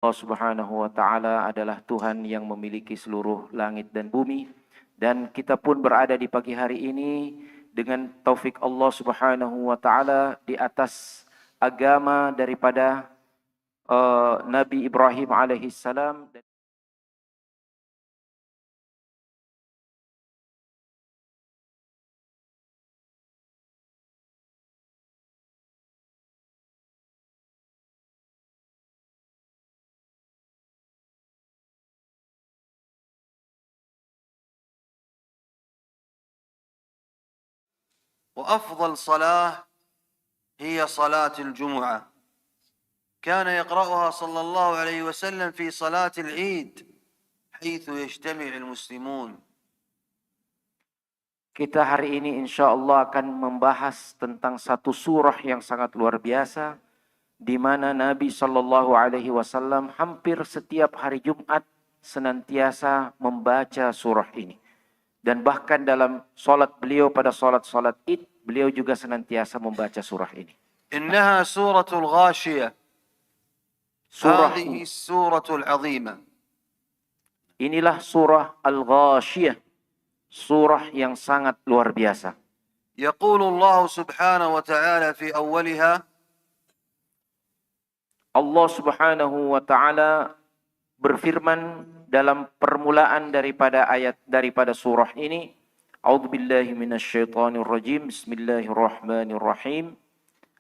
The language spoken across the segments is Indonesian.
Allah Subhanahu wa taala adalah Tuhan yang memiliki seluruh langit dan bumi, dan kita pun berada di pagi hari ini dengan taufik Allah Subhanahu wa taala di atas agama daripada Nabi Ibrahim alaihissalam. وأفضل صلاة هي صلاة الجمعة، كان يقرأها صلى الله عليه وسلم في صلاة العيد حيث يجتمع المسلمون. Kita hari ini insya Allah akan membahas tentang satu surah yang sangat luar biasa, di mana Nabi Shallallahu Alaihi Wasallam hampir setiap hari Jumat senantiasa membaca surah ini. Dan bahkan dalam solat beliau pada solat Id, beliau juga senantiasa membaca surah ini. إنها سورة الغاشية، هذه السورة العظيمة. Inilah surah Al-Ghashiyah, surah yang sangat luar biasa. يقول الله سبحانه وتعالى في أولها، Allah Subhanahu wa taala berfirman dalam permulaan daripada surah ini, A'udzubillahi minasyaitonir rajim. Bismillahirrahmanirrahim.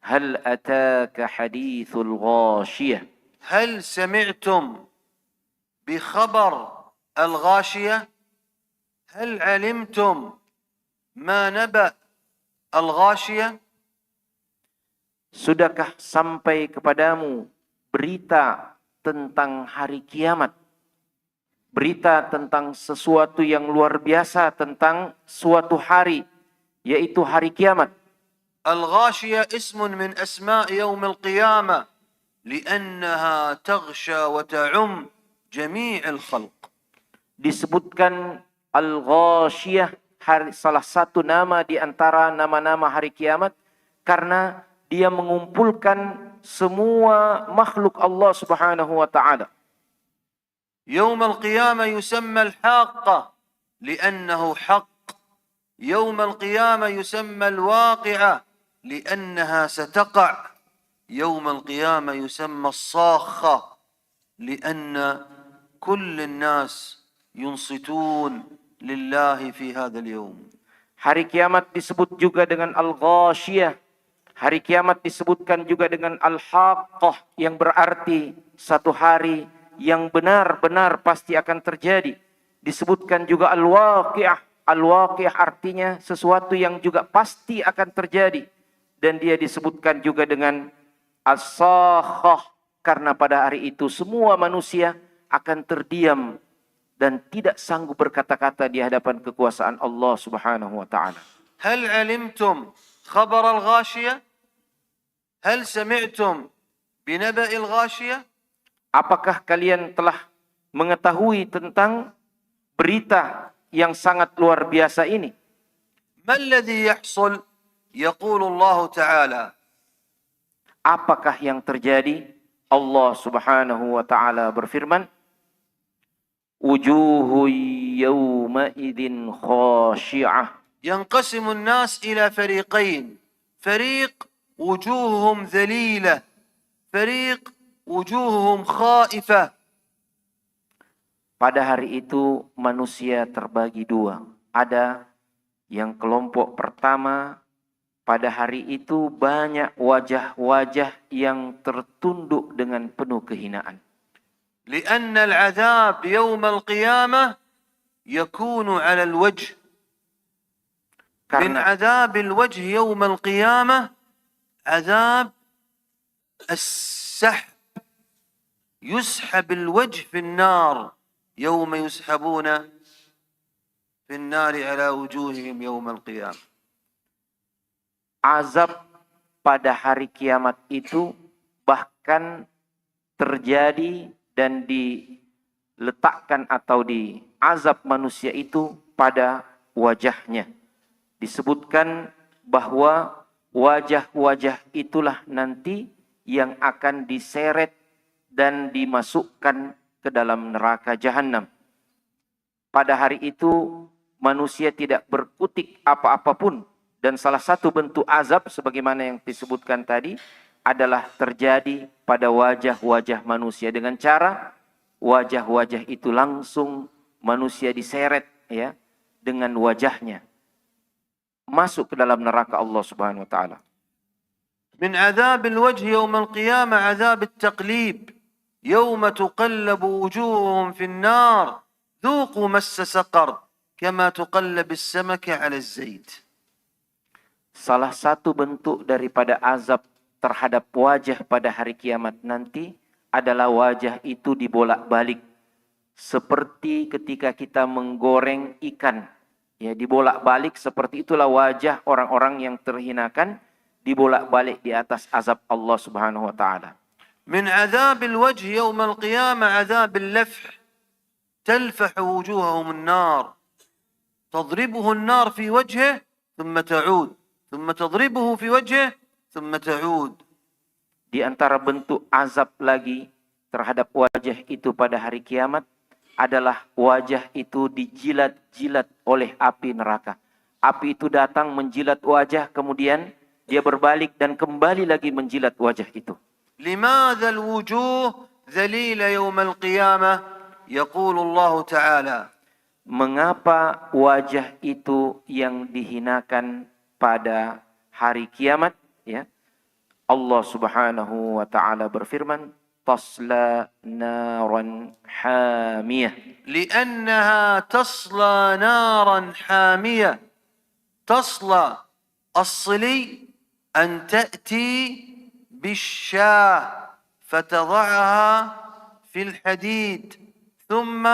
Hal ataka hadithul ghashiyah. هل سمعتم بخبر الغاشية؟ هل علمتم ما نبأ الغاشية؟ Sudahkah sampai kepadamu berita tentang hari kiamat? Berita tentang sesuatu yang luar biasa, tentang suatu hari, yaitu hari kiamat. الغاشية اسم من أسماء يوم القيامة لأنها تغشى وتعم جميع الخلق. Disebutkan Al-Ghashiyah, salah satu nama di antara nama-nama hari kiamat, karena dia mengumpulkan semua makhluk Allah Subhanahu wa taala. يوم القيامة يسمى الحاقة لأنه حق. يوم القيامة يسمى الواقعة لأنها ستقع. يوم القيامة يسمى الصاخة لأن كل الناس ينصتون لله في هذا اليوم. Hari kiamat disebut juga dengan Al-Ghashiyah. Hari kiamat disebutkan juga dengan Al-Haqqah, yang berarti satu hari yang benar-benar pasti akan terjadi. Disebutkan juga Al-Waqi'ah. Al-Waqi'ah artinya sesuatu yang juga pasti akan terjadi. Dan dia disebutkan juga dengan As-Sakhah, karena pada hari itu semua manusia akan terdiam dan tidak sanggup berkata-kata di hadapan kekuasaan Allah Subhanahu wa taala. هل علمتم خبر الغاشية؟ هل سمعتم بنبأ الغاشية؟ Apakah kalian telah mengetahui tentang berita yang sangat luar biasa ini? ما الذي يحصل؟ يقول الله تعالى. Apakah yang terjadi? Allah Subhanahu wa taala berfirman, Wujuhu yawma idzin khashi'ah. ينقسم الناس إلى فريقين، فريق وجوههم ذليلة، فريق وجوههم خائفة. Pada hari itu manusia terbagi dua. Ada yang kelompok pertama, pada hari itu banyak wajah-wajah yang tertunduk dengan penuh kehinaan. لأن العذاب يوم القيامة يكون على الوجه. من عذاب الوجه يوم القيامة عذاب السحب، يسحب الوجه في النار يوم يسحبون في النار على وجوههم يوم القيامة. Azab pada hari kiamat itu bahkan terjadi dan diletakkan atau diazab manusia itu pada wajahnya. Disebutkan bahwa wajah-wajah itulah nanti yang akan diseret dan dimasukkan ke dalam neraka jahanam. Pada hari itu manusia tidak berkutik apa-apapun, dan salah satu bentuk azab sebagaimana yang disebutkan tadi adalah terjadi pada wajah-wajah manusia dengan cara wajah-wajah itu langsung manusia diseret ya dengan wajahnya masuk ke dalam neraka Allah Subhanahu wa taala. من عذاب الوجه يوم القيامة عذاب التقليب يوم تقلب وجوههم في النار ذوقوا مس سقر كما تقلب السمكة على الزيت. Salah satu bentuk daripada azab terhadap wajah pada hari kiamat nanti adalah wajah itu dibolak-balik seperti ketika kita menggoreng ikan. Ya, dibolak-balik seperti itulah wajah orang-orang yang terhinakan, dibolak-balik di atas azab Allah Subhanahu wa taala. من عذاب الوجه يوم القيامة عذاب اللفح تلفح وجوههم النار تضربه النار في وجهه ثم تعود ثم تضربه في وجهه ثم تعود. Di antara bentuk azab lagi terhadap wajah itu pada hari kiamat adalah wajah itu dijilat-jilat oleh api neraka. Api itu datang menjilat wajah, kemudian dia berbalik dan kembali lagi menjilat wajah itu. لماذا الوجوه ذليلة يوم القيامة؟ يقول الله تعالى. Mengapa wajah itu yang dihinakan pada hari kiamat? Ya, Allah Subhanahu wa taala berfirman, tasla naran hamiyah. لأنها تصلى نارا حامية. تصلى الصلي أن تأتي بالشاة فتضعها في الحديد ثم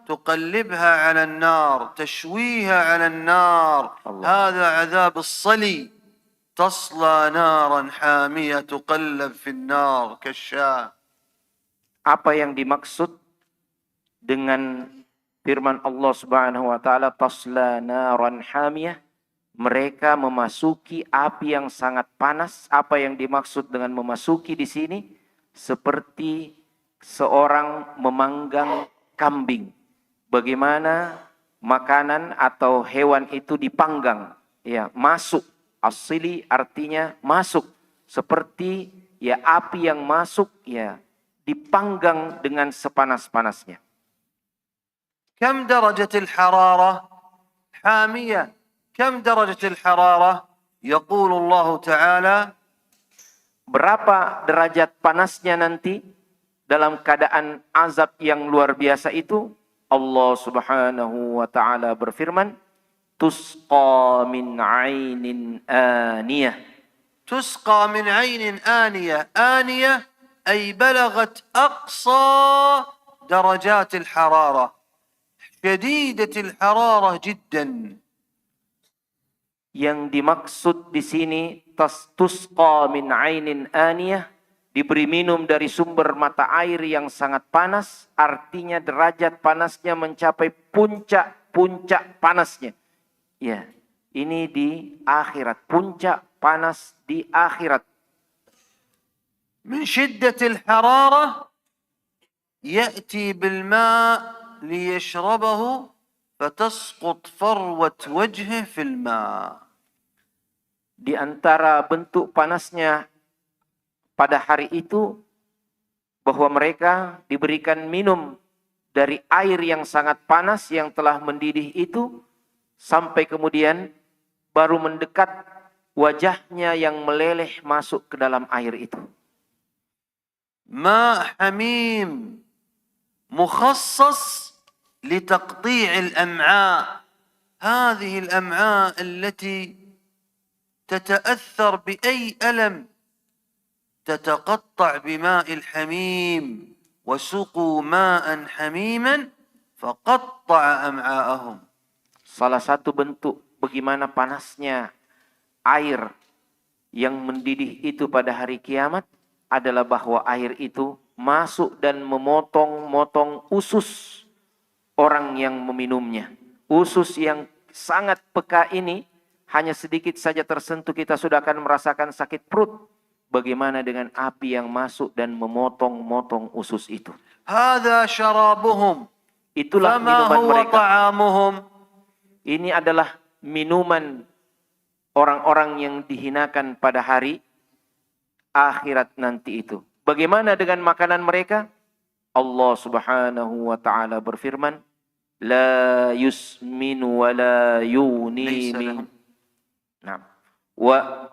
تقلبها على النار تشويها على النار. الله. هذا عذاب الصلي. تصلى نارا حامية تقلب في النار كالشاة. Apa yang dimaksud dengan firman Allah Subhanahu wa taala tasla naran hamiyah? Mereka memasuki api yang sangat panas. Apa yang dimaksud dengan memasuki di sini? Seperti seorang memanggang kambing. Bagaimana makanan atau hewan itu dipanggang, ya, masuk. Asli artinya masuk. Seperti ya api yang masuk, ya, dipanggang dengan sepanas-panasnya. كم درجة الحرارة؟ حامية. كم درجة الحرارة؟ يقول الله تعالى. Berapa derajat panasnya nanti dalam keadaan azab yang luar biasa itu? Allah Subhanahu wa taala berfirman, tusqa min 'ainin aniyah. تسقى من عين آنية. آنية أي بلغت أقصى درجات الحرارة. شديدة الحرارة جدا. Yang dimaksud di sini tusqa min 'ainin aniyah, diberi minum dari sumber mata air yang sangat panas, artinya derajat panasnya mencapai puncak panasnya. Ya, ini di akhirat, puncak panas di akhirat. من شدة الحرارة يأتي بالماء ليشربه فتسقط فروة وجهه في الماء. Di antara bentuk panasnya pada hari itu bahwa mereka diberikan minum dari air yang sangat panas yang telah mendidih itu, sampai kemudian baru mendekat wajahnya yang meleleh masuk ke dalam air itu. ماء حميم مخصص لتقطيع الأمعاء. هذه الأمعاء التي تتأثر بأي ألم تتقطع بماء الحميم. وسقوا ماء حميما فقطع أمعاءهم. Salah satu bentuk bagaimana panasnya air yang mendidih itu pada hari kiamat adalah bahwa air itu masuk dan memotong-motong usus orang yang meminumnya. Usus yang sangat peka ini hanya sedikit saja tersentuh kita sudah akan merasakan sakit perut. bagaimana dengan api yang masuk dan memotong-motong usus itu. هذا شرابهم Itulah فما minuman هو mereka. طعامهم. Ini adalah minuman orang-orang yang dihinakan pada hari akhirat nanti itu. Bagaimana dengan makanan mereka? Allah Subhanahu wa taala berfirman, la yusminu wa la yuni ليس min. لهم Nah, wa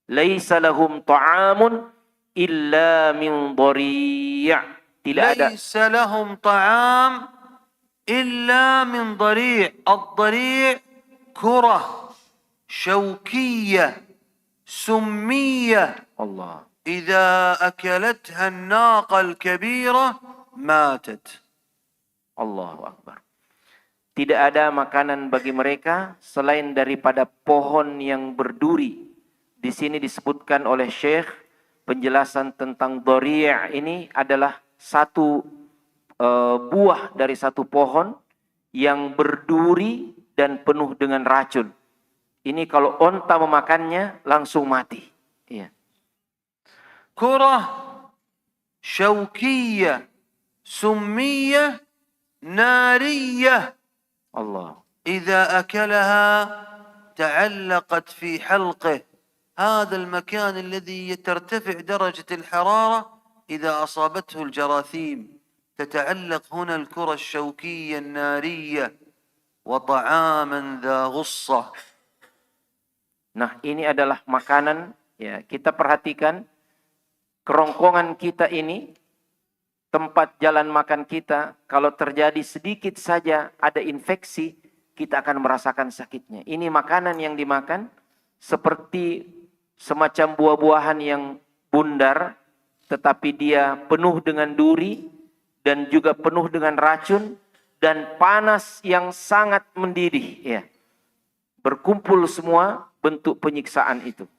laisa lahum ta'amun illa min dhari'. Tidak ada ليس لهم طعام إلا من ضريع. الضريع كرة شوكية سمية Allah. إذا أكلتها الناقة الكبيرة ماتت. Allahu Akbar. Tidak ada makanan bagi mereka selain daripada pohon yang berduri. Di sini disebutkan oleh Syekh, penjelasan tentang dhari' ini adalah satu buah dari satu pohon yang berduri dan penuh dengan racun. Ini kalau onta memakannya langsung mati. Iya. كرة شوكية سمية نارية Allah. إذا أكلها تعلقت في حلقه. هذا المكان الذي ترتفع درجة الحرارة إذا أصابته الجراثيم تتعلق هنا الكرة الشوكية النارية وطعاما ذا غصة. Nah, ini adalah makanan, ya, kita perhatikan kerongkongan kita ini, tempat jalan makan kita, kalau terjadi sedikit saja ada infeksi, kita akan merasakan sakitnya. Ini makanan yang dimakan seperti semacam buah-buahan yang bundar, tetapi dia penuh dengan duri dan juga penuh dengan racun dan panas yang sangat mendidih. Ya. Berkumpul semua bentuk penyiksaan itu.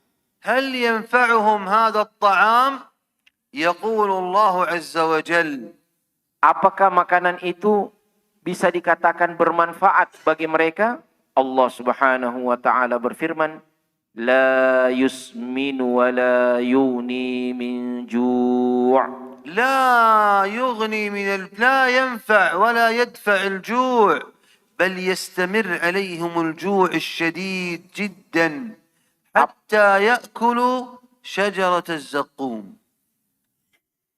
هل ينفعهم هذا الطعام؟ يقول الله عز وجل Apakah makanan itu bisa dikatakan bermanfaat bagi mereka? Allah Subhanahu wa taala berfirman, la yusminu wa la yuni min ju'. لا يغني لا ينفع ولا يدفع الجوع بل يستمر عليهم الجوع الشديد جدا حتى يأكلوا شجرة الزقوم.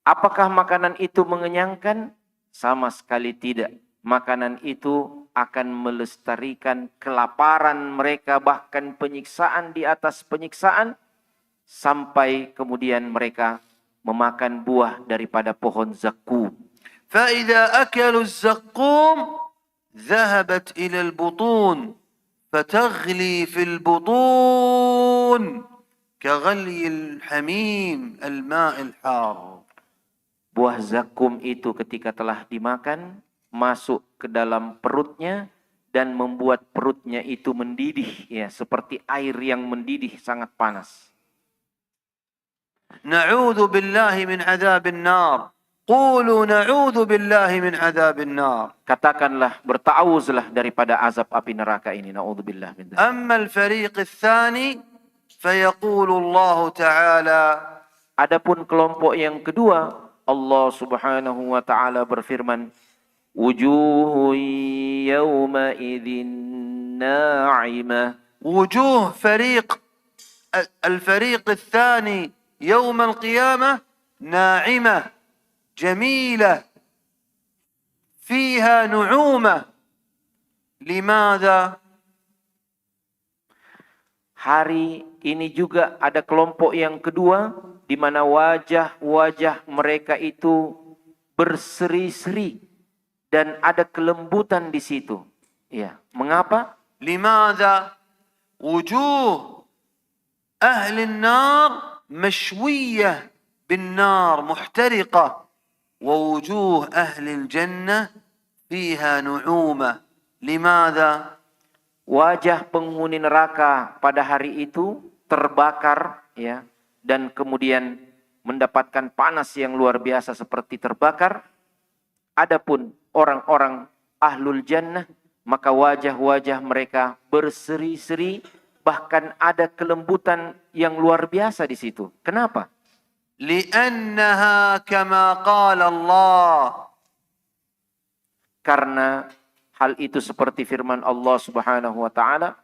Apakah makanan itu mengenyangkan? Sama sekali tidak. Makanan itu akan melestarikan kelaparan mereka, bahkan penyiksaan di atas penyiksaan, sampai kemudian mereka memakan buah daripada pohon zakum. فإذا أكلوا الزقوم ذهبت إلى البطون فتغلي في البطون كغلي الحميم الماء الحار. Buah zakum itu ketika telah dimakan, masuk ke dalam perutnya dan membuat perutnya itu mendidih, ya, seperti air yang mendidih sangat panas. نعوذ بالله من عذاب النار. قولوا نعوذ بالله من عذاب النار. Katakanlah, berta'awuzlah daripada azab api neraka ini. Na'udzubillah min dzalik. أما الفريق الثاني فيقول الله تعالى Adapun kelompok yang kedua, Allah Subhanahu wa taala berfirman, wujuhun yawma idzin na'imah. وجوه الفريق الثاني يوم القيامة ناعمة جميلة فيها نعومة. لماذا؟ Hari ini juga ada kelompok yang kedua, di mana wajah-wajah mereka itu berseri-seri dan ada kelembutan di situ. Ya, mengapa? لماذا؟ وجوه أهل النار مشوية بالنار محترقة ووجوه أهل الجنة فيها نعومة. لماذا؟ Wajah penghuni neraka pada hari itu terbakar, ya, dan kemudian mendapatkan panas yang luar biasa seperti terbakar. Adapun orang-orang ahlul jannah, maka wajah-wajah mereka berseri-seri bahkan ada kelembutan yang luar biasa di situ. Kenapa? لأنها كما قال الله Karena hal itu seperti firman Allah Subhanahu wa taala,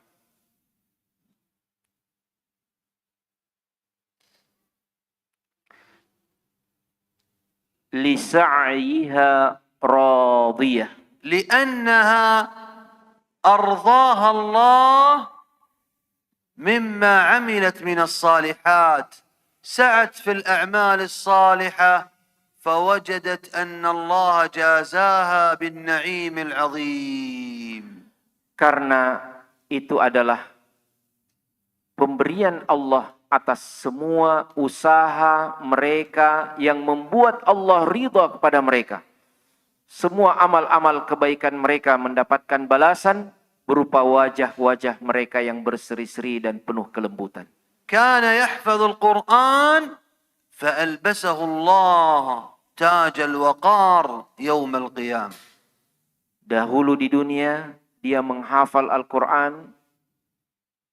li sa'yiha radiyah. لأنها أرضاها الله مما عملت من الصالحات سعت في الأعمال الصالحة فوجدت أن الله جازاها بالنعيم العظيم. Karena itu adalah pemberian Allah atas semua usaha mereka yang membuat Allah ridha kepada mereka. Semua amal-amal kebaikan mereka mendapatkan balasan berupa wajah-wajah mereka yang berseri-seri dan penuh kelembutan. كان يحفظ القرآن فألبسه الله تاج الوقار يوم القيامة. Dahulu di dunia dia menghafal Al-Quran,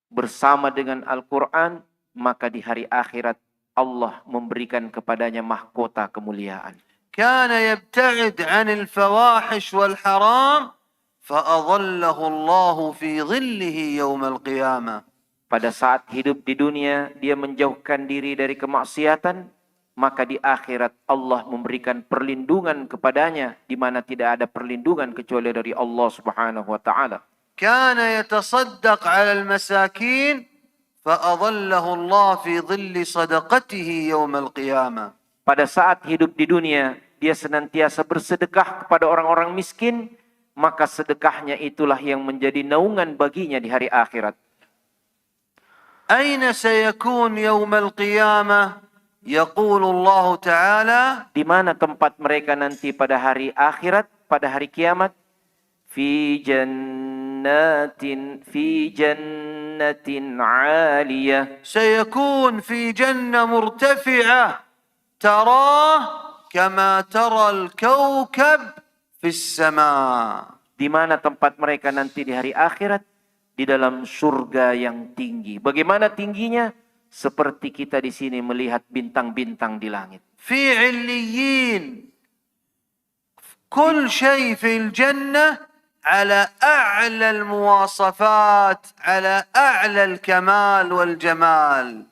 bersama dengan Al-Quran, maka di hari akhirat Allah memberikan kepadanya mahkota kemuliaan. كان يبتعد عن الفواحش والحرام فأظله الله في ظله يوم القيامة. Pada saat hidup di dunia, dia menjauhkan diri dari kemaksiatan, maka di akhirat Allah memberikan perlindungan kepadanya, di mana tidak ada perlindungan kecuali dari Allah Subhanahu wa taala. كان يتصدق على المساكين فأظله الله في ظل صدقته يوم القيامة. Pada saat hidup di dunia, dia senantiasa bersedekah kepada orang-orang miskin, maka sedekahnya itulah yang menjadi naungan baginya di hari akhirat. أين سيكون يوم القيامة؟ يقول الله تعالى Di mana tempat mereka nanti pada hari akhirat, pada hari kiamat? Fi jannatin 'aliyah. سيكون في جنة مرتفعة تراه كما ترى الكوكب في السماء. Di mana tempat mereka nanti di hari akhirat? Di dalam surga yang tinggi. Bagaimana tingginya? Seperti kita di sini melihat bintang-bintang di langit. في عليين كل شيء في الجنة على أعلى المواصفات على أعلى الكمال والجمال.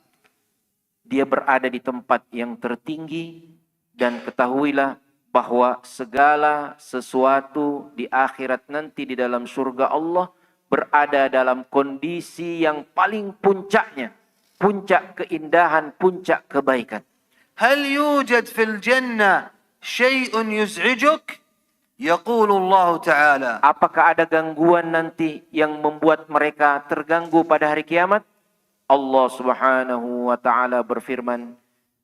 Dia berada di tempat yang tertinggi, dan ketahuilah bahwa segala sesuatu di akhirat nanti di dalam surga Allah berada dalam kondisi yang paling puncaknya, puncak keindahan, puncak kebaikan. هل يوجد في الجنة شيء يزعجك؟ يقول الله تعالى Apakah ada gangguan nanti yang membuat mereka terganggu pada hari kiamat? Allah Subhanahu wa taala berfirman,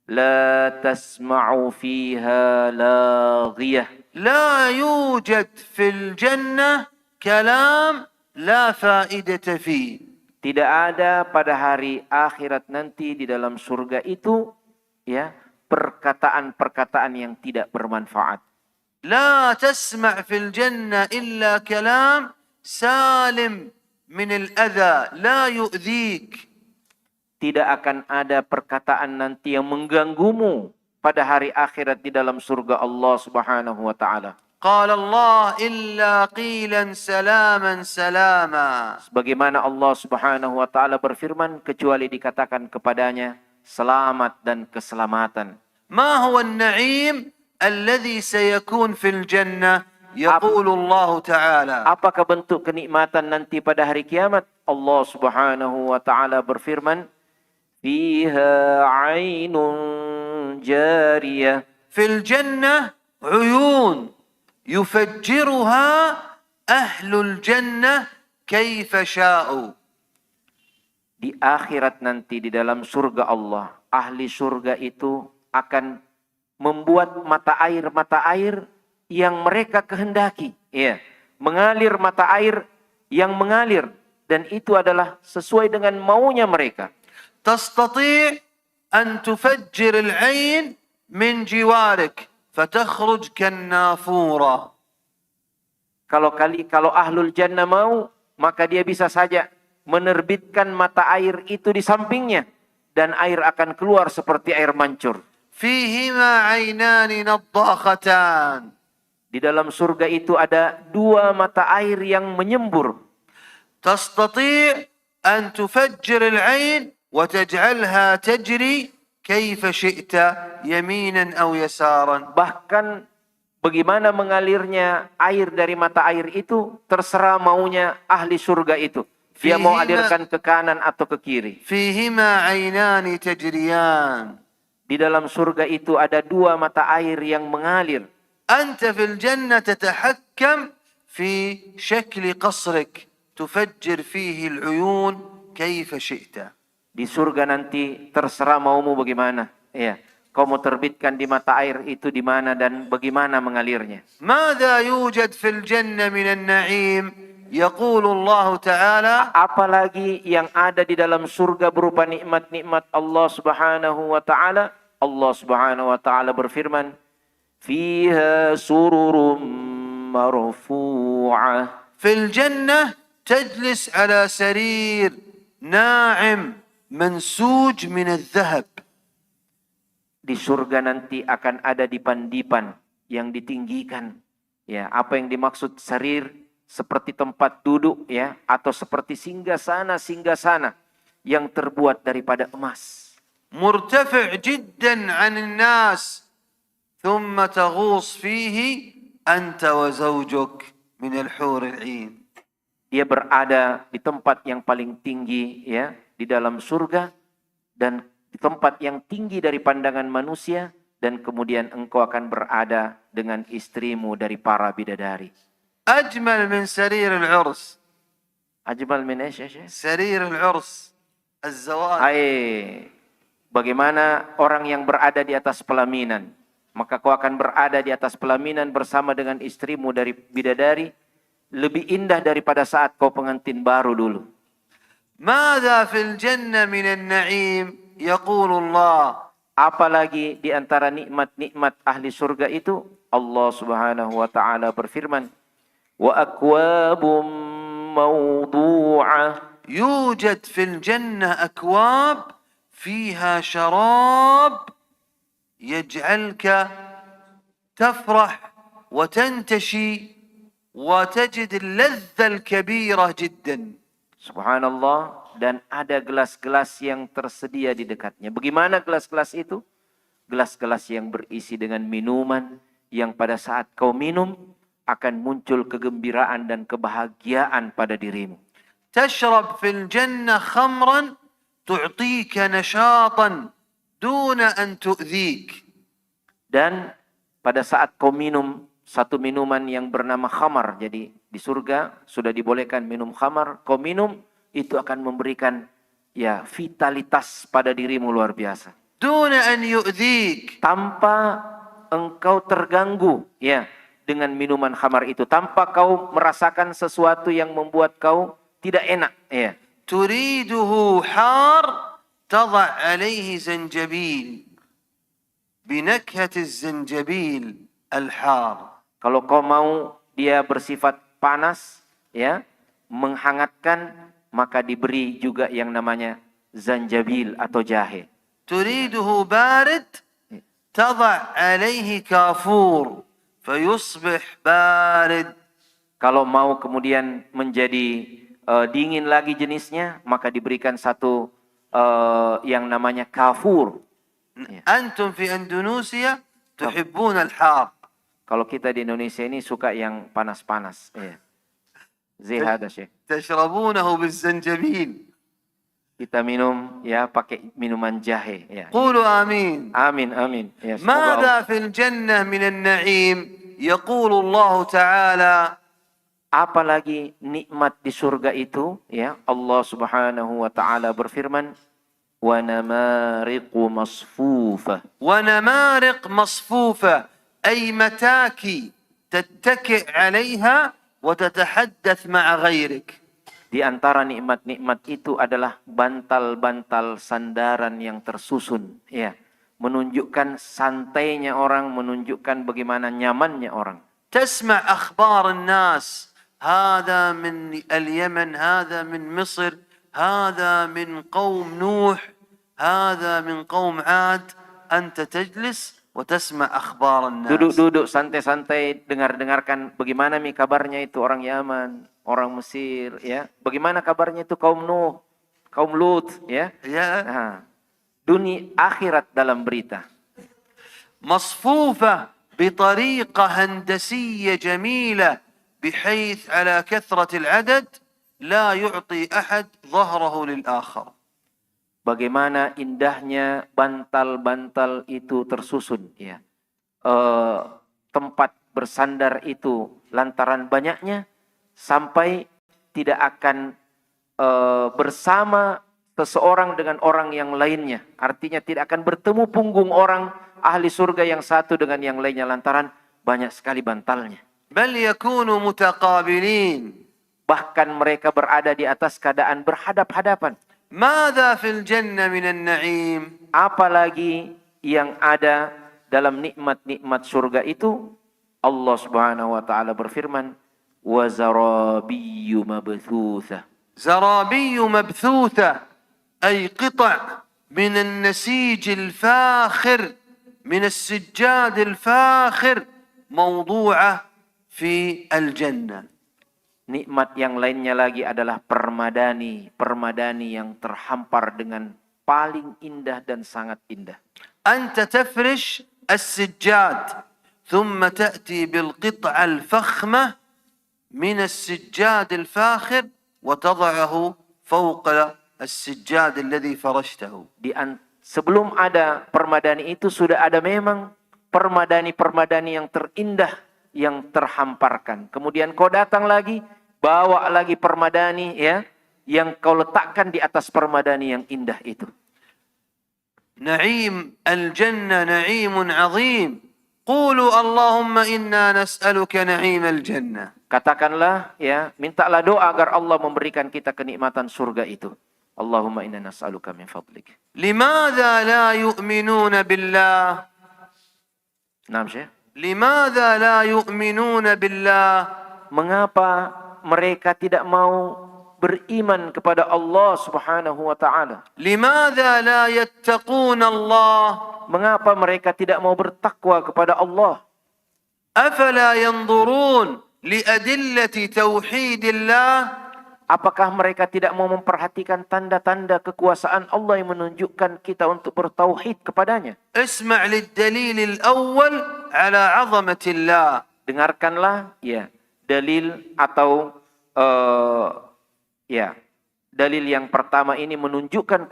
la tasma'u fiha laghiyah. لا يوجد في الجنة كلام لا فائدة فيه. Tidak ada pada hari akhirat nanti di dalam surga itu, ya, perkataan-perkataan yang tidak bermanfaat. لا تسمع في الجنة إلا كلام سالم من الأذى لا يؤذيك. Tidak akan ada perkataan nanti yang mengganggumu pada hari akhirat di dalam surga Allah Subhanahu wa taala. قال الله إلا قيلا سلاما سلاما. Sebagaimana Allah Subhanahu wa taala berfirman, kecuali dikatakan kepadanya selamat dan keselamatan. ما هو النعيم الذي سيكون في الجنة؟ يقول الله تعالى Apakah bentuk kenikmatan nanti pada hari kiamat? Allah Subhanahu wa taala berfirman, fiha 'ainun jariyah. في الجنة عيون يفجرها أهل الجنة كيف شاءوا. Di akhirat nanti di dalam surga Allah, ahli surga itu akan membuat mata air yang mereka kehendaki, ya, mengalir mata air yang mengalir, dan itu adalah sesuai dengan maunya mereka. تستطيع أن تفجر العين من جوارك فتخرج كالنافورة. Kalau ahlul jannah mau, maka dia bisa saja menerbitkan mata air itu di sampingnya, dan air akan keluar seperti air mancur. فيهما عينان نضاختان Di dalam surga itu ada dua mata air yang menyembur. تستطيع أن تفجر العين وتجعلها تجري كيف شئت يمينا أو يسارا. Bahkan bagaimana mengalirnya air dari mata air itu terserah maunya ahli surga itu. Dia mau alirkan ke kanan atau ke kiri. فيهما عينان تجريان. Di dalam surga itu ada dua mata air yang mengalir. أنت في الجنة تتحكم في شكل قصرك تفجر فيه العيون كيف شئت. Di surga nanti terserah maumu bagaimana. Ya, kau mau terbitkan di mata air itu di mana dan bagaimana mengalirnya. ماذا يوجد في الجنة من النعيم؟ يقول الله تعالى Apalagi yang ada di dalam surga berupa nikmat-nikmat Allah Subhanahu wa taala. Allah Subhanahu wa taala berfirman, "Fiha sururum marfu'ah." في الجنة تجلس على سرير ناعم منسوج من الذهب. Di surga nanti akan ada dipan-dipan yang ditinggikan. Ya, apa yang dimaksud sarir? Seperti tempat duduk, ya, atau seperti singgasana yang terbuat daripada emas. مرتفع جدا عن الناس ثم تغوص فيه أنت وزوجك من الحور العين. Dia berada di tempat yang paling tinggi, ya, di dalam surga, dan di tempat yang tinggi dari pandangan manusia, dan kemudian engkau akan berada dengan istrimu dari para bidadari. أجمل من سرير العرس. Ajmal min ايش يا شيخ؟ سرير العرس الزواج. Bagaimana orang yang berada di atas pelaminan, maka kau akan berada di atas pelaminan bersama dengan istrimu dari bidadari, lebih indah daripada saat kau pengantin baru dulu. ماذا في الجنة من النعيم؟ يقول الله Apalagi di antara nikmat-nikmat ahli surga itu, Allah Subhanahu wa taala berfirman, "Wa akwabum mawdu'ah." يوجد في الجنة أكواب فيها شراب يجعلك تفرح وتنتشي وتجد اللذة الكبيرة جدا. Subhanallah, dan ada gelas-gelas yang tersedia di dekatnya. Bagaimana gelas-gelas itu? Gelas-gelas yang berisi dengan minuman yang pada saat kau minum akan muncul kegembiraan dan kebahagiaan pada dirimu. تشرب في الجنة خمرا تعطيك نشاطا دون أن تؤذيك. Dan pada saat kau minum satu minuman yang bernama khamar, jadi di surga sudah dibolehkan minum khamar, kau minum, itu akan memberikan, ya, vitalitas pada dirimu luar biasa. دون أن يؤذيك. Tanpa engkau terganggu, ya, dengan minuman khamar itu, tanpa kau merasakan sesuatu yang membuat kau tidak enak, ya. تريده حار تضع عليه زنجبيل بنكهة الزنجبيل الحار. Kalau kau mau dia bersifat panas, ya, menghangatkan, maka diberi juga yang namanya zanjabil atau jahe. تريده بارد تضع عليه كافور فيصبح بارد. Kalau mau kemudian menjadi dingin lagi jenisnya, maka diberikan satu yang namanya kafur. أنتم في أندونيسيا تحبون الحار. Kalau kita di Indonesia ini suka yang panas-panas. Ya. Zihada Syekh. تشربونه بالزنجبيل. Kita minum, ya, pakai minuman jahe. Ya. قولوا آمين. Amin, amin. Ya, semoga ماذا في الجنة من النعيم؟ يقول الله تعالى apalagi nikmat di surga itu, ya, Allah Subhanahu wa taala berfirman, wa namariqu masfufah. ونمارق مصفوفة أي متاكي تتكئ عليها وتتحدث مع غيرك. Di antara nikmat-nikmat itu adalah bantal-bantal sandaran yang tersusun, ya, menunjukkan santainya orang, menunjukkan bagaimana nyamannya orang. تسمع أخبار الناس، هذا من اليمن، هذا من مصر، هذا من قوم نوح هذا من قوم عاد أنت تجلس وتسمع أخبار الناس. Duduk-duduk santai-santai, dengar-dengarkan bagaimana nih kabarnya itu orang Yaman, orang Mesir, ya. Bagaimana kabarnya itu kaum Nuh, kaum Lut, ya. Ya. Nah, dunia akhirat dalam berita. مصفوفة بطريقة هندسية جميلة بحيث على كثرة العدد لا يعطي أحد ظهره للآخر. Bagaimana indahnya bantal-bantal itu tersusun, ya. Tempat bersandar itu lantaran banyaknya sampai tidak akan bersama seseorang dengan orang yang lainnya. Artinya tidak akan bertemu punggung orang ahli surga yang satu dengan yang lainnya lantaran banyak sekali bantalnya. بل يكونوا متقابلين. Bahkan mereka berada di atas keadaan berhadap-hadapan. ماذا في الجنة من النعيم؟ Apalagi yang ada dalam nikmat-nikmat surga itu, Allah Subhanahu wa taala berfirman, "Wa zarabiyyu mabthutha." زرابي مبثوثة أي قطع من النسيج الفاخر من السجاد الفاخر موضوعة في الجنة. Nikmat yang lainnya lagi adalah permadani yang terhampar dengan paling indah dan sangat indah. أنت تفرش السجاد ثم تأتي بالقطعة الفخمة من السجاد الفاخر وتضعه فوق السجاد الذي فرشته. Sebelum ada permadani itu sudah ada memang permadani yang terindah yang terhamparkan. Kemudian kau datang lagi, bawa lagi permadani, ya, yang kau letakkan di atas permadani yang indah itu. نعيم الجنة نعيم عظيم. قولوا اللهم إنا نسألك نعيم الجنة. Katakanlah, ya, mintalah doa agar Allah memberikan kita kenikmatan surga itu. Allahumma inna nas'aluka min fadlik. لماذا لا يؤمنون بالله؟ Naam, Syekh. لماذا لا يؤمنون بالله؟ Mengapa mereka tidak mau beriman kepada Allah Subhanahu wa taala? لماذا لا يتقون الله؟ Mengapa mereka tidak mau bertakwa kepada Allah? أفلا ينظرون لأدلة توحيد الله؟ Apakah mereka tidak mau memperhatikan tanda-tanda kekuasaan Allah yang menunjukkan kita untuk bertauhid kepadanya? اسمع للدليل الأول على عظمة الله. Dengarkanlah, ya, dalil atau dalil yang pertama ini menunjukkan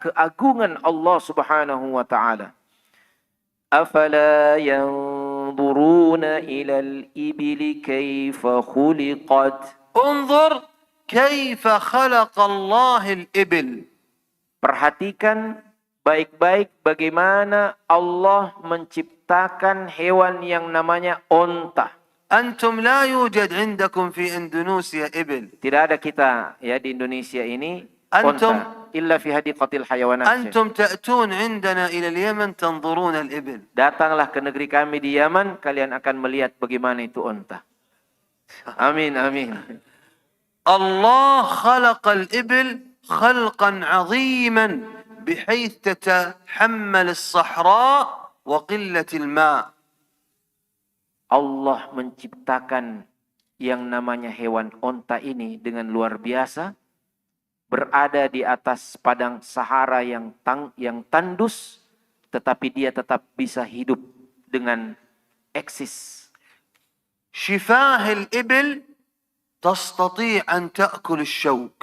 keagungan Allah Subhanahu wa taala. Afala yanzuruna ilal ibili kaifa khuliqat. انظر كيف خلق الله الإبل. Perhatikan baik-baik bagaimana Allah menciptakan hewan yang namanya onta. أنتم لا يوجد عندكم في إندونيسيا إبل. Tidak ada kita, ya, di Indonesia ini Antum onta illa fi hadiqatil hayawanat. أنتم تأتون عندنا إلى اليمن تنظرون الإبل. Datanglah ke negeri kami di Yaman, kalian akan melihat bagaimana itu onta. Amin, amin. الله خلق الإبل خلقا عظيما بحيث تتحمل الصحراء وقلة الماء. Allah menciptakan yang namanya hewan onta ini dengan luar biasa, berada di atas padang Sahara yang tandus, tetapi dia tetap bisa hidup dengan eksis. شفاه الإبل تستطيع أن تأكل الشوك.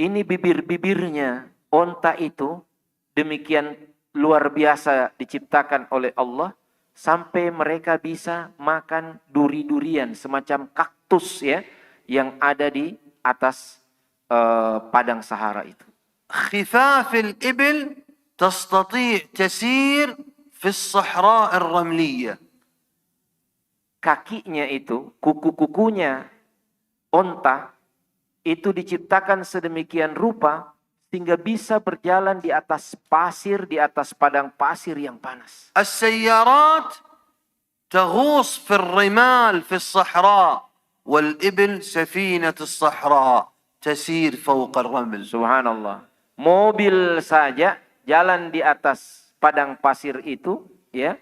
Ini bibir-bibirnya onta itu demikian luar biasa diciptakan oleh Allah sampai mereka bisa makan duri-durian semacam kaktus, ya, yang ada di atas padang Sahara itu. خفاف الإبل تستطيع تسير في الصحراء الرملية. Kakinya itu, kuku-kukunya onta itu diciptakan sedemikian rupa sehingga bisa berjalan di atas pasir, di atas padang pasir yang panas. السيارات تغوص في الرمال في الصحراء والإبل سفينة الصحراء تسير فوق الرمل. Subhanallah. Mobil saja jalan di atas padang pasir itu, ya,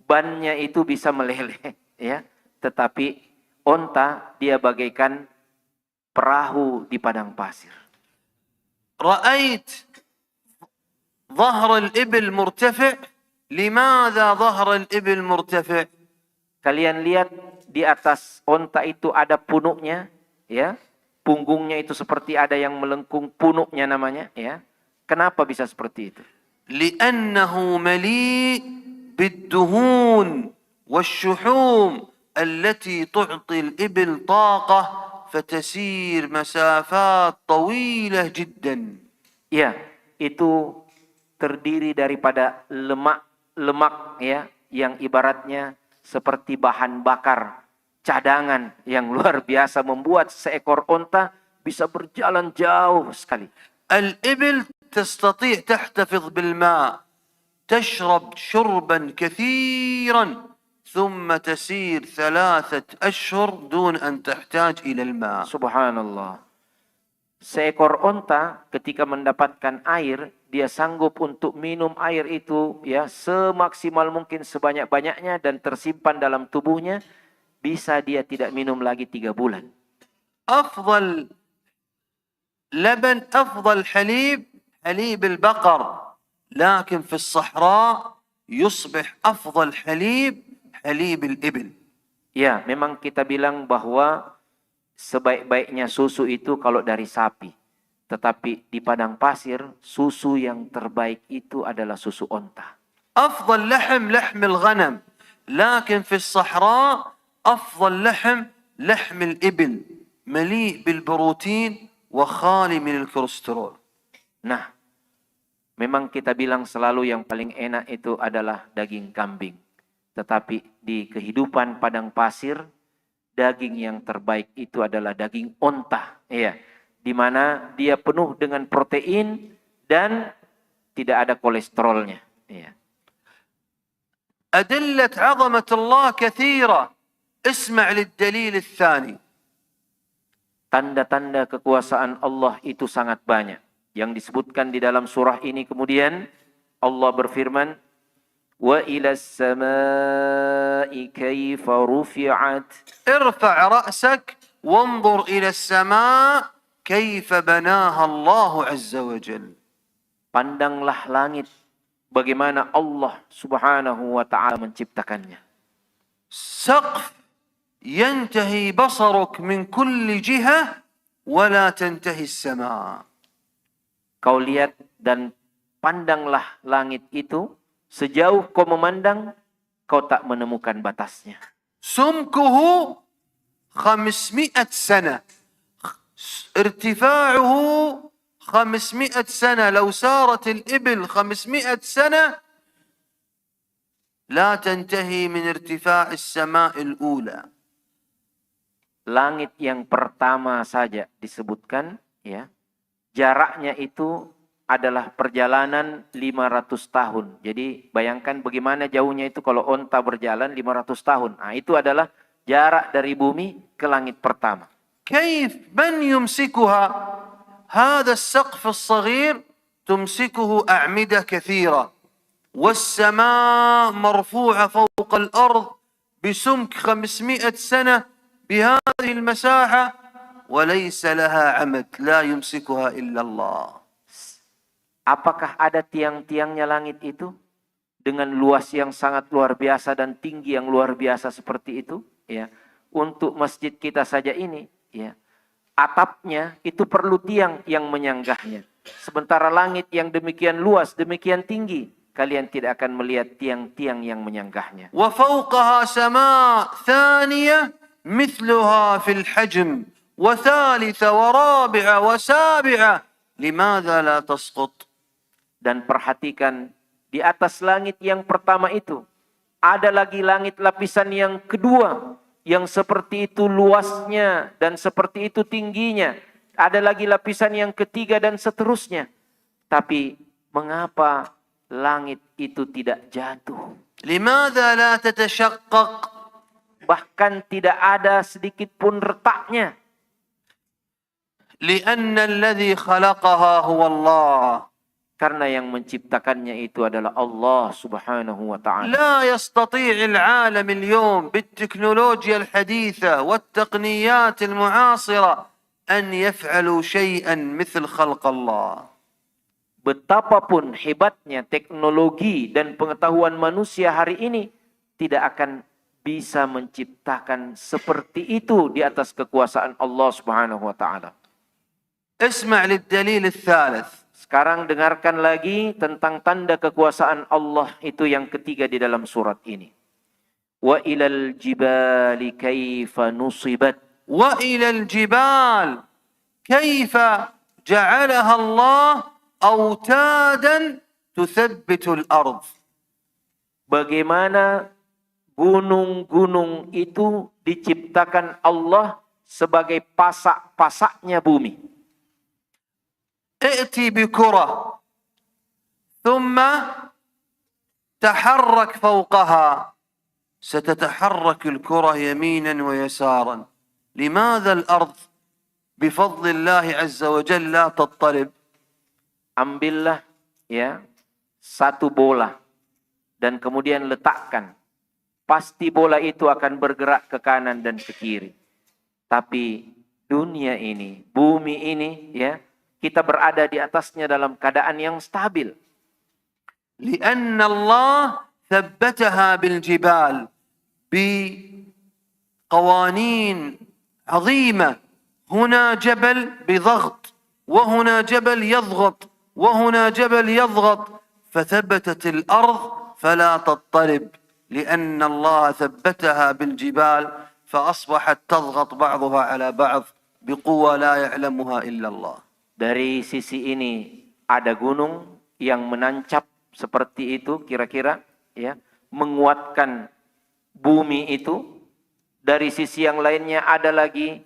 bannya itu bisa meleleh, ya. Tetapi onta dia bagaikan perahu di padang pasir. رأيت ظهر الإبل مرتفع. لماذا ظهر الإبل مرتفع؟ Kalian lihat di atas onta itu ada punuknya, ya. Punggungnya itu seperti ada yang melengkung, punuknya namanya, ya. Kenapa bisa seperti itu? لأنه مليء بالدهون والشحوم التي تعطي الإبل طاقة فتسير مسافات طويلة جدا. Ya, itu terdiri daripada lemak, ya, yang ibaratnya seperti bahan bakar cadangan yang luar biasa membuat seekor onta bisa berjalan jauh sekali. الإبل تستطيع تحتفظ بالماء، تشرب شربا كثيرا ثم تسير 3 أشهر دون أن تحتاج إلى الماء. Subhanallah. Seekor onta ketika mendapatkan air, dia sanggup untuk minum air itu, ya, semaksimal mungkin sebanyak-banyaknya dan tersimpan dalam tubuhnya. Bisa dia tidak minum lagi 3 bulan. أفضل لبن، أفضل حليب حليب البقر، لكن في الصحراء يصبح أفضل حليب حليب الإبل. Ya, memang kita bilang bahwa sebaik-baiknya susu itu kalau dari sapi. Tetapi di padang pasir, susu yang terbaik itu adalah susu onta. أفضل لحم لحم الغنم، لكن في الصحراء أفضل لحم لحم الإبل، مليء بالبروتين وخالي من الكوليسترول. Nah, memang kita bilang selalu yang paling enak itu adalah daging kambing. Tetapi di kehidupan padang pasir, daging yang terbaik itu adalah daging onta, ya, di mana dia penuh dengan protein dan tidak ada kolesterolnya, ya. أدلة عظمة الله كثيرة. اسمع للدليل الثاني. Tanda-tanda kekuasaan Allah itu sangat banyak yang disebutkan di dalam surah ini. Kemudian Allah berfirman, wa ilas samai kaifa rufi'at. ارفع رأسك وانظر إلى السماء كيف بناها الله عز وجل. Pandanglah langit, bagaimana Allah Subhanahu wa ta'ala menciptakannya. سقف ينتهي بصرك من كل جهة ولا تنتهي السماء. Kau lihat dan pandanglah langit itu, sejauh kau memandang, kau tak menemukan batasnya. سمكه 500 سنة، ارتفاعه 500 سنة. لو سارت الإبل 500 سنة لا تنتهي من ارتفاع السماء الأولى. Langit yang pertama saja disebutkan, ya, jaraknya itu adalah perjalanan 500 tahun. Jadi bayangkan bagaimana jauhnya itu kalau onta berjalan 500 tahun. Nah, itu adalah jarak dari bumi ke langit pertama. كيف من يمسكها؟ هذا السقف الصغير تمسكه أعمدة كثيرة، والسماء مرفوعة فوق الأرض بسمك 500 سنة بهذه المساحة وليس لها عمد لا يمسكها إلا الله. Apakah ada tiang-tiangnya langit itu dengan luas yang sangat luar biasa dan tinggi yang luar biasa seperti itu, ya? Untuk masjid kita saja ini, ya, atapnya itu perlu tiang yang menyanggahnya. Sementara langit yang demikian luas, demikian tinggi, kalian tidak akan melihat tiang-tiang yang menyanggahnya. وفوقها سماء ثانية مثلها في الحجم وثالثة ورابعة وسابعة لماذا لا تسقط؟ Dan perhatikan, di atas langit yang pertama itu ada lagi langit lapisan yang kedua yang seperti itu luasnya dan seperti itu tingginya. Ada lagi lapisan yang ketiga dan seterusnya. Tapi mengapa langit itu tidak jatuh? لماذا لا تتشقق؟ bahkan tidak ada sedikit pun retaknya. لأن الذي خلقها هو الله. Karena yang menciptakannya itu adalah Allah Subhanahu wa ta'ala. لا يستطيع العالم اليوم بالتكنولوجيا الحديثة والتقنيات المعاصرة أن يفعلوا شيئا مثل خلق الله. Betapapun hebatnya teknologi dan pengetahuan manusia hari ini, tidak akan bisa menciptakan seperti itu di atas kekuasaan Allah Subhanahu wa ta'ala. اسمع للدليل الثالث. Sekarang dengarkan lagi tentang tanda kekuasaan Allah itu yang ketiga di dalam surat ini. Wa ilal jibali kaifa nusibat. وإلى الجبال كيف جعلها الله أوتادا تثبت الأرض. Bagaimana gunung-gunung itu diciptakan Allah sebagai pasak-pasaknya bumi. ائتي بكرة ثم تحرك فوقها ستتحرك الكرة يمينا ويسارا. لماذا الأرض بفضل الله عز وجل لا تضطرب؟ Ambillah ya satu bola dan kemudian letakkan. Pasti bola itu akan bergerak ke kanan dan ke kiri. Tapi dunia ini, bumi ini ya, kita berada di atasnya dalam keadaan yang stabil. لأن الله ثبتها بالجبال بقوانين عظيمة. هنا جبل بضغط وهنا جبل يضغط وهنا جبل يضغط فثبتت الأرض فلا تضطرب لأن الله ثبتها بالجبال فأصبحت تضغط بعضها على بعض بقوة لا يعلمها إلا الله. Dari sisi ini ada gunung yang menancap seperti itu kira-kira ya, menguatkan bumi itu. Dari sisi yang lainnya ada lagi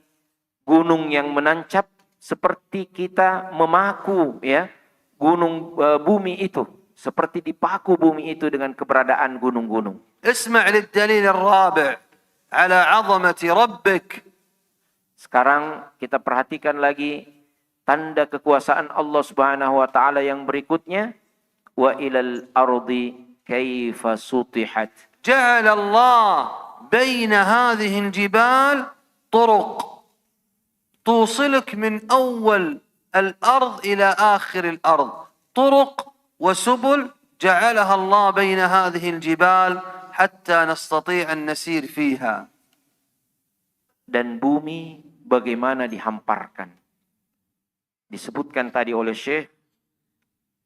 gunung yang menancap seperti kita memaku ya gunung bumi itu, seperti dipaku bumi itu dengan keberadaan gunung-gunung. اسمع للدليل الرابع على عظمة ربك. Sekarang kita perhatikan lagi tanda kekuasaan Allah Subhanahu wa taala yang berikutnya, wa ilal ardi kaifa sutihat. جعل الله بين هذه الجبال طرق توصلك من أول الأرض إلى آخر الأرض. طرق وسبل جعلها الله بين هذه الجبال حتى نستطيع أن نسير فيها. Dan bumi bagaimana dihamparkan. Disebutkan tadi oleh Syekh,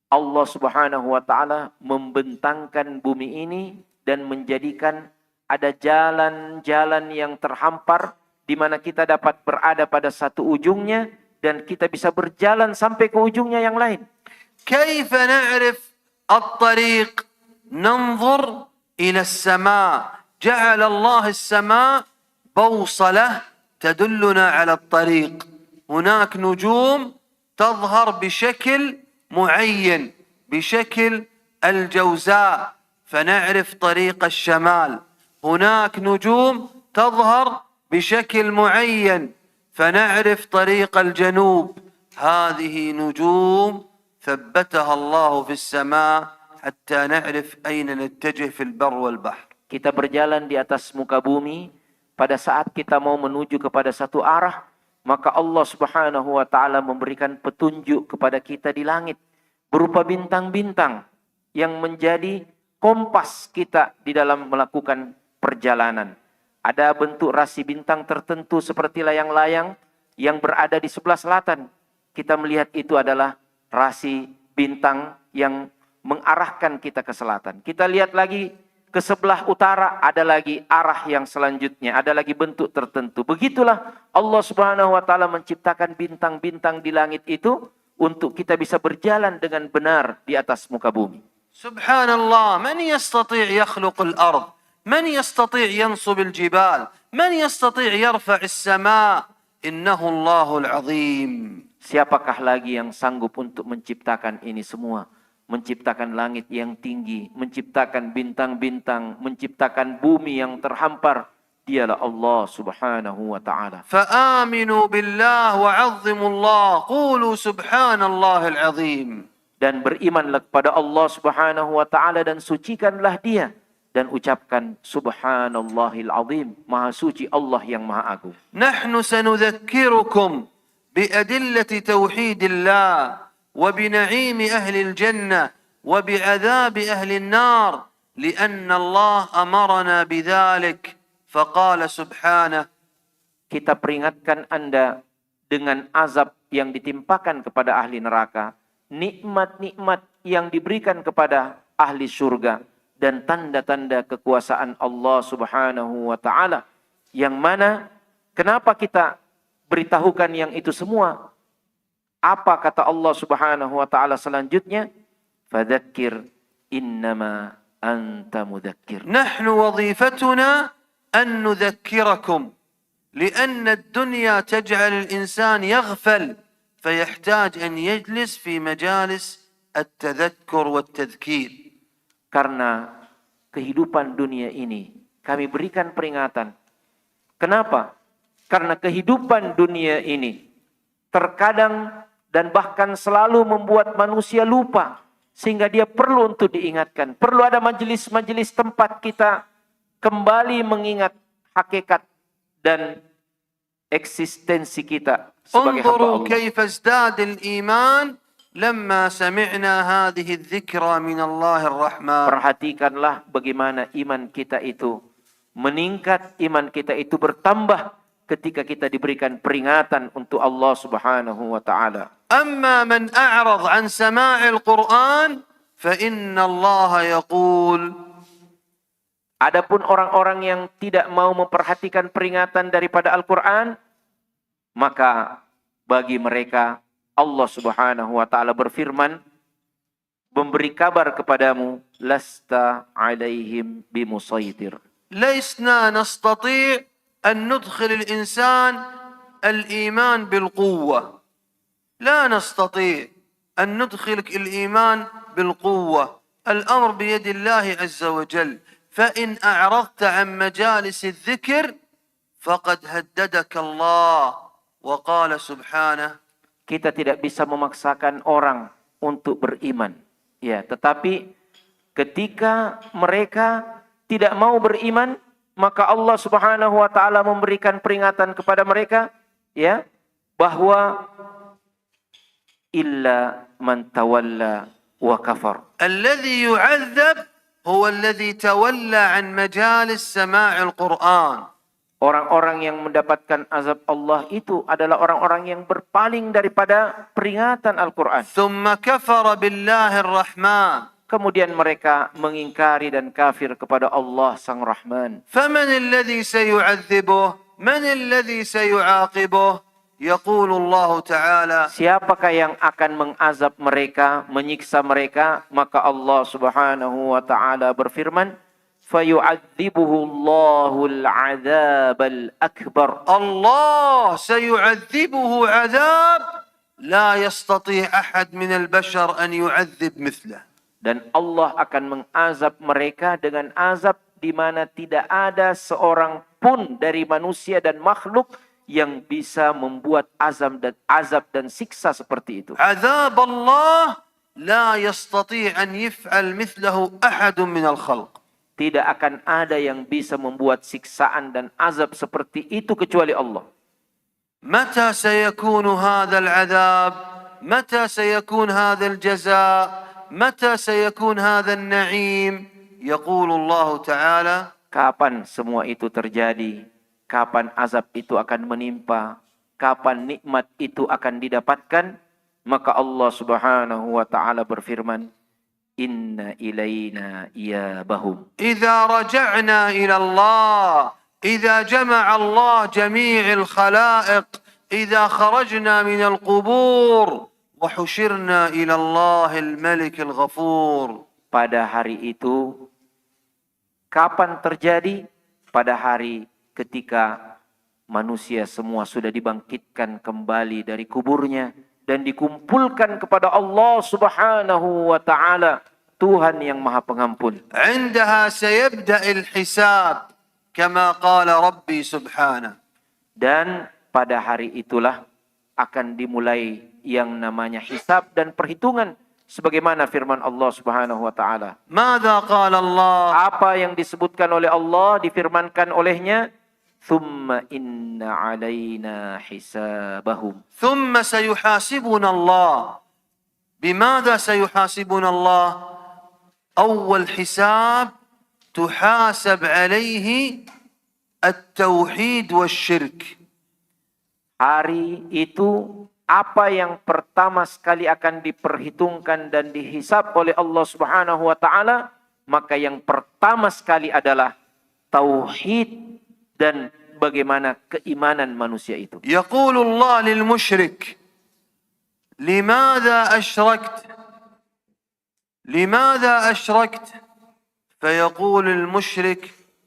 Allah Subhanahu wa taala membentangkan bumi ini dan menjadikan ada jalan-jalan yang terhampar di mana kita dapat berada pada satu ujungnya dan kita bisa berjalan sampai ke ujungnya yang lain. كيف نعرف الطريق؟ ننظر إلى السماء. جعل الله السماء بوصلة تدلنا على الطريق. هناك نجوم تظهر بشكل معين بشكل الجوزاء فنعرف طريق الشمال. هناك نجوم تظهر بشكل معين فنعرف طريق الجنوب. هذه نجوم ثبتها الله في السماء حتى نعرف أين نتجه في البر والبحر. Kita berjalan di atas muka bumi, pada saat kita mau menuju kepada satu arah, maka Allah Subhanahu wa taala memberikan petunjuk kepada kita di langit berupa bintang-bintang yang menjadi kompas kita di dalam melakukan perjalanan. Ada bentuk rasi bintang tertentu seperti layang-layang yang berada di sebelah selatan. Kita melihat itu adalah rasi bintang yang mengarahkan kita ke selatan. Kita lihat lagi ke sebelah utara, ada lagi arah yang selanjutnya, ada lagi bentuk tertentu. Begitulah Allah Subhanahu wa taala menciptakan bintang-bintang di langit itu untuk kita bisa berjalan dengan benar di atas muka bumi. Subhanallah, man yastati' yakhluq al-ard? من يستطيع ينصب الجبال؟ من يستطيع يرفع السماء؟ إنه الله العظيم. Siapakah lagi yang sanggup untuk menciptakan ini semua? Menciptakan langit yang tinggi, menciptakan bintang-bintang, menciptakan bumi yang terhampar. dialah Allah Subhanahu wa taala. فآمنوا بالله وعظموا الله قولوا سبحان الله العظيم. Dan berimanlah kepada Allah Subhanahu wa taala dan sucikanlah Dia dan ucapkan subhanallahil azim, maha suci Allah yang maha agung. نحن سنذكركم بأدلة توحيد الله وبنعيم أهل الجنة وبعذاب أهل النار لأن الله أمرنا بذلك فقال سبحانه. Kita peringatkan Anda dengan azab yang ditimpakan kepada ahli neraka, nikmat-nikmat yang diberikan kepada ahli surga, dan tanda-tanda kekuasaan Allah Subhanahu wa taala. Yang mana kenapa kita beritahukan yang itu semua? Apa kata Allah Subhanahu wa taala selanjutnya? Fadzakir innama anta mudzakir. نحن وظيفتنا أن نذكركم لأن الدنيا تجعل الإنسان يغفل فيحتاج أن يجلس في مجالس التذكر والتذكير. Karena kehidupan dunia ini kami berikan peringatan. Kenapa? Karena kehidupan dunia ini terkadang dan bahkan selalu membuat manusia lupa, sehingga dia perlu untuk diingatkan. Perlu ada majelis-majelis tempat kita kembali mengingat hakikat dan eksistensi kita sebagai hamba انظروا Allah. كيف ازداد الإيمان لما سمعنا هذه الذكرى من الله الرحمن. Perhatikanlah bagaimana iman kita itu meningkat, iman kita itu bertambah ketika kita diberikan peringatan untuk Allah Subhanahu wa taala. أما من أعرض عن سماع القرآن فإن الله يقول. Adapun orang-orang yang tidak mau memperhatikan peringatan daripada Al-Quran, maka bagi mereka Allah Subhanahu wa taala berfirman, memberi kabar kepadamu, lasta alaihim bimusaitir. لسنا نستطيع أن ندخل الإنسان الإيمان بالقوة. لا نستطيع أن ندخلك الإيمان بالقوة. الأمر بيد الله عز وجل. فإن أعرضت عن مجالس الذكر فقد هددك الله وقال سبحانه. Kita tidak bisa memaksakan orang untuk beriman. Ya, tetapi ketika mereka tidak mau beriman, maka Allah Subhanahu wa taala memberikan peringatan kepada mereka, ya, bahwa illa man tawalla wa kafar. الذي يعذب هو الذي تولى عن مجالس سماع القرآن. Orang-orang yang mendapatkan azab Allah itu adalah orang-orang yang berpaling daripada peringatan Al-Quran. ثم كفر بالله الرحمن. Kemudian mereka mengingkari dan kafir kepada Allah Sang Rahman. فمن الذي سيعذبه؟ من الذي سيعاقبه؟ يقول الله تعالى. Siapakah yang akan mengazab mereka, menyiksa mereka? Maka Allah Subhanahu wa taala berfirman, fayu'adzibuhu Allahul 'adzabal akbar. الله سيعذبه عذاب لا يستطيع أحد من البشر أن يعذب مثله. Dan Allah akan mengazab mereka dengan azab di mana tidak ada seorang pun dari manusia dan makhluk yang bisa membuat azab dan siksa seperti itu. عذاب الله لا يستطيع أن يفعل مثله أحد من الخلق. Tidak akan ada yang bisa membuat siksaan dan azab seperti itu kecuali Allah. متى سيكون هذا العذاب؟ متى سيكون هذا الجزاء؟ متى سيكون هذا النعيم؟ يقول الله تعالى. Kapan semua itu terjadi? Kapan azab itu akan menimpa? Kapan nikmat itu akan didapatkan? Maka Allah Subhanahu wa taala berfirman, inna ilaina iyabahum. إذا رجعنا إلى الله، إذا جمع الله جميع الخلائق، إذا خرجنا من القبور وحشرنا إلى الله الملك الغفور. Pada hari itu, kapan terjadi? Pada hari ketika manusia semua sudah dibangkitkan kembali dari kuburnya dan dikumpulkan kepada Allah Subhanahu wa taala, Tuhan yang Maha Pengampun. عندها سيبدأ الحساب. كما قال ربي سبحانه. Dan pada hari itulah akan dimulai yang namanya hisab dan perhitungan sebagaimana firman Allah Subhanahu wa taala. ماذا قال الله؟ Apa yang disebutkan oleh Allah difirmankan olehnya, "Tsumma inna 'alaina hisabahum." ثم سيحاسبنا الله. بماذا سيحاسبنا الله؟ أول حساب تحاسب عليه التوحيد والشرك. Hari itu apa yang pertama sekali akan diperhitungkan dan dihisab oleh Allah Subhanahu wa taala, maka yang pertama sekali adalah tauhid dan bagaimana keimanan manusia itu. يقول الله للمشرك: لماذا أشركت؟ لماذا أشركت؟ فيقول المشرك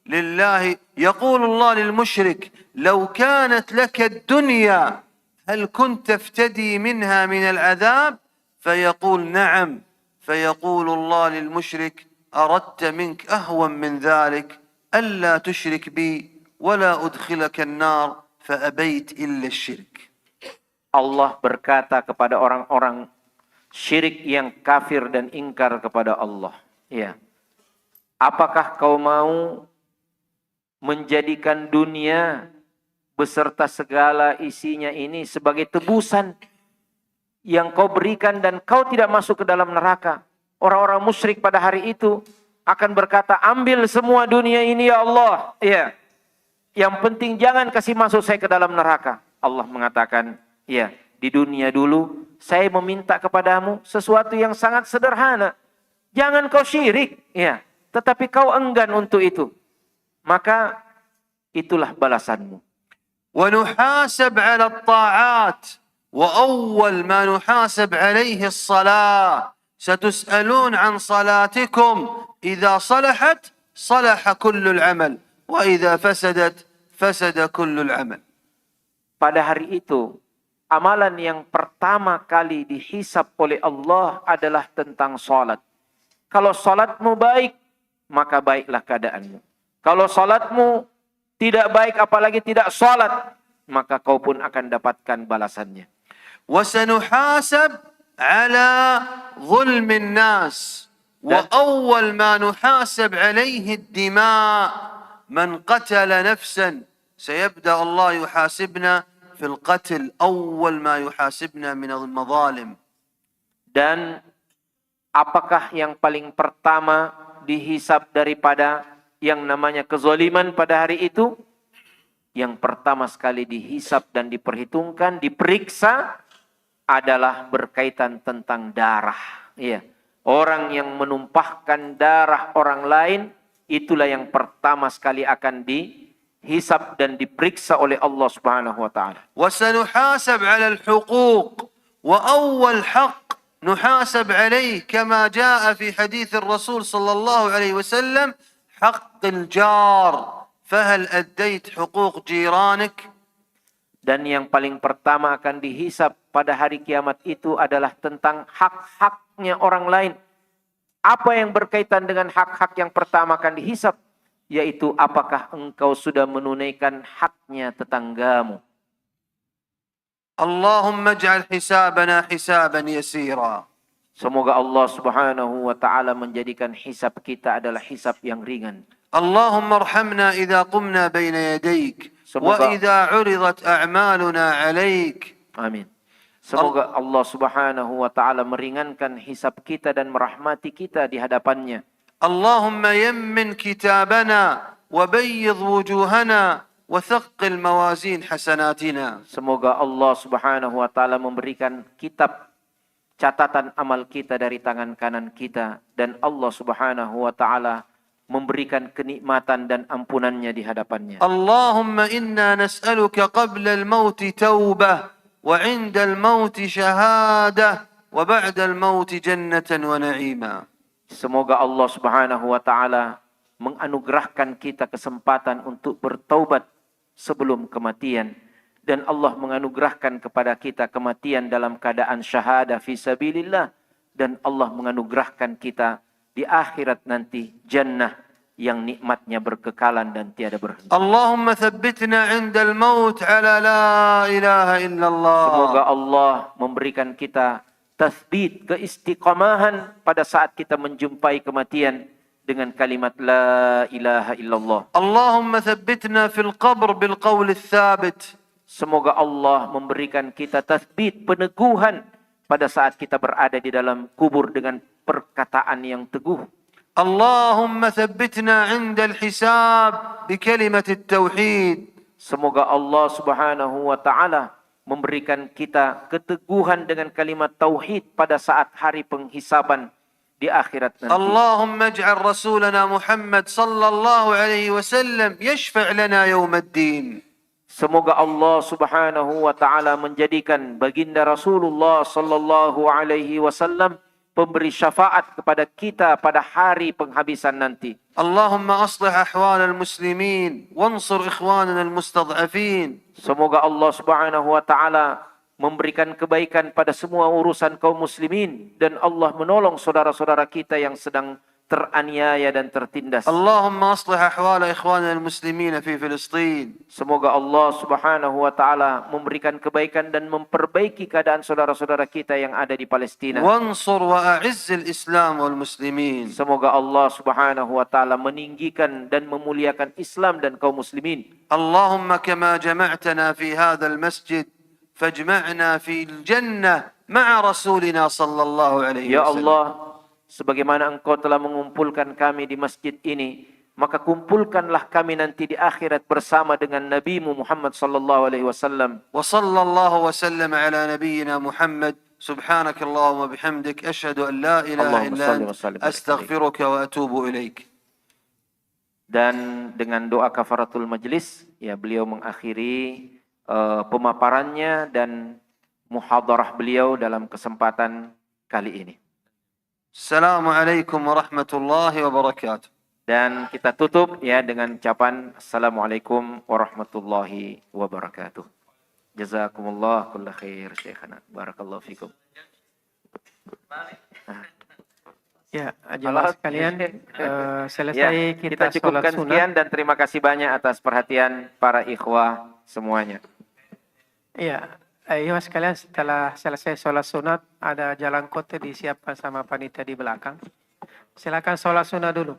لله، يقول الله للمشرك: لو كانت لك الدنيا هل كنت تفتدي منها من العذاب؟ فيقول نعم. فيقول الله للمشرك: أردت منك أهون من ذلك، ألا تشرك بي ولا أدخلك النار فأبيت إلا الشرك. Allah berkata kepada orang-orang syirik yang kafir dan ingkar kepada Allah, ya. Apakah kau mau menjadikan dunia beserta segala isinya ini sebagai tebusan yang kau berikan dan kau tidak masuk ke dalam neraka? Orang-orang musyrik pada hari itu akan berkata, ambil semua dunia ini ya Allah, ya. Yang penting jangan kasih masuk saya ke dalam neraka. Allah mengatakan, ya, di dunia dulu saya meminta kepadamu sesuatu yang sangat sederhana. Jangan kau syirik, ya. Tetapi kau enggan untuk itu. Maka itulah balasanmu. ونحاسب على الطاعات، وأول ما نحاسب عليه الصلاة. ستسألون عن صلاتكم، إذا صلحت صلح كل العمل، وإذا فسدت فسد كل العمل. Pada hari itu, amalan yang pertama kali dihisab oleh Allah adalah tentang salat. Kalau salatmu baik, maka baiklah keadaanmu. Kalau salatmu tidak baik, apalagi tidak salat, maka kau pun akan dapatkan balasannya. وسنحاسب على ظلم الناس، وأول ما نحاسب عليه الدماء. من قتل نفسا سيبدأ الله يحاسبنا في القتل، أول ما يحاسبنا من المظالم. Dan apakah yang paling pertama dihisab daripada yang namanya kezaliman pada hari itu? Yang pertama sekali dihisab dan diperhitungkan, diperiksa adalah berkaitan tentang darah. Iya. Orang yang menumpahkan darah orang lain, itulah yang pertama sekali akan dihisab dan diperiksa oleh Allah Subhanahu wa taala. وسنحاسب على الحقوق، وأول حق نحاسب عليه كما جاء في حديث الرسول صلى الله عليه وسلم حق الجار. فهل أديت حقوق جيرانك؟ Dan yang paling pertama akan dihisab pada hari kiamat itu adalah tentang hak-haknya orang lain. Apa yang berkaitan dengan hak-hak yang pertama akan dihisab? Yaitu apakah engkau sudah menunaikan haknya tetanggamu. Allahumma ij'al hisabana hisaban yasira. Semoga Allah Subhanahu wa taala menjadikan hisab kita adalah hisab yang ringan. Allahumma arhamna idza qumna baina yadayk wa idza 'uridat a'maluna 'alaik. Amin. Semoga Allah Subhanahu wa taala meringankan hisab kita dan merahmati kita di hadapannya. Allahumma yammin kitabana wa bayyid wujuhana wa thaqqil mawazin hasanatina. Semoga Allah Subhanahu wa taala memberikan kitab catatan amal kita dari tangan kanan kita, dan Allah Subhanahu wa taala memberikan kenikmatan dan ampunannya di hadapannya. Allahumma inna nas'aluka qabla al-maut taubah wa 'inda al-maut syahadah wa ba'da al-maut jannatan wa na'ima. Semoga Allah Subhanahu wa taala menganugerahkan kita kesempatan untuk bertaubat sebelum kematian, dan Allah menganugerahkan kepada kita kematian dalam keadaan syahadah fi sabilillah, dan Allah menganugerahkan kita di akhirat nanti jannah yang nikmatnya berkekalan dan tiada berhenti. اللهم ثبتنا عند الموت على لا إله إلا Semoga الله. Allah memberikan kita tathbit, keistiqamahan pada saat kita menjumpai kematian dengan kalimat la ilaha illallah. اللهم ثبتنا في القبر بالقول الثابت. Semoga Allah memberikan kita tathbit, peneguhan pada saat kita berada di dalam kubur dengan perkataan yang teguh. اللهم ثبتنا عند الحساب بكلمة التوحيد. Semoga Allah Subhanahu wa taala memberikan kita keteguhan dengan kalimat tauhid pada saat hari penghisaban di akhirat nanti. اللهم اجعل رسولنا محمد صلى الله عليه وسلم يشفع لنا يوم الدين. Semoga Allah Subhanahu wa taala menjadikan baginda Rasulullah sallallahu alaihi wasallam pemberi syafaat kepada kita pada hari penghabisan nanti. اللهم أصلح أحوال المسلمين وانصر إخواننا المستضعفين. Semoga Allah Subhanahu wa taala memberikan kebaikan pada semua urusan kaum muslimin dan Allah menolong saudara-saudara kita yang sedang teraniaya dan tertindas. اللهم أصلح أحوال إخواننا المسلمين في فلسطين. Semoga Allah Subhanahu wa taala memberikan kebaikan dan memperbaiki keadaan saudara-saudara kita yang ada di Palestina. وانصر وأعز الإسلام والمسلمين. Semoga Allah Subhanahu wa taala meninggikan dan memuliakan Islam dan kaum muslimin. اللهم كما جمعتنا في هذا المسجد فاجمعنا في الجنة مع رسولنا صلى الله عليه Ya وسلم. Allah, sebagaimana Engkau telah mengumpulkan kami di masjid ini, maka kumpulkanlah kami nanti di akhirat bersama dengan Nabi-Mu Muhammad sallallahu alaihi wasallam. وصلى الله وسلم على نبينا محمد. سبحانك اللهم وبحمدك أشهد أن لا إله اللهم إلا صل أنت وسلم. أستغفرك وأتوب إليك. Dan dengan doa kafaratul majlis, ya beliau mengakhiri pemaparannya dan muhadarah beliau dalam kesempatan kali ini. السلام عليكم ورحمة الله وبركاته. Dan kita tutup ya dengan ucapan Assalamualaikum warahmatullahi wabarakatuh. Jazakumullah kulla khair Syekhana. Barakallahu fikum. Ya, jemaah sekalian, selesai kita kita cukupkan sholat sekian sunat. dan terima kasih banyak atas perhatian para ikhwah semuanya. Ya, ayo sekalian, setelah selesai sholat sunat, ada jalan kote disiapkan sama panitia di belakang. Silakan sholat sunat dulu.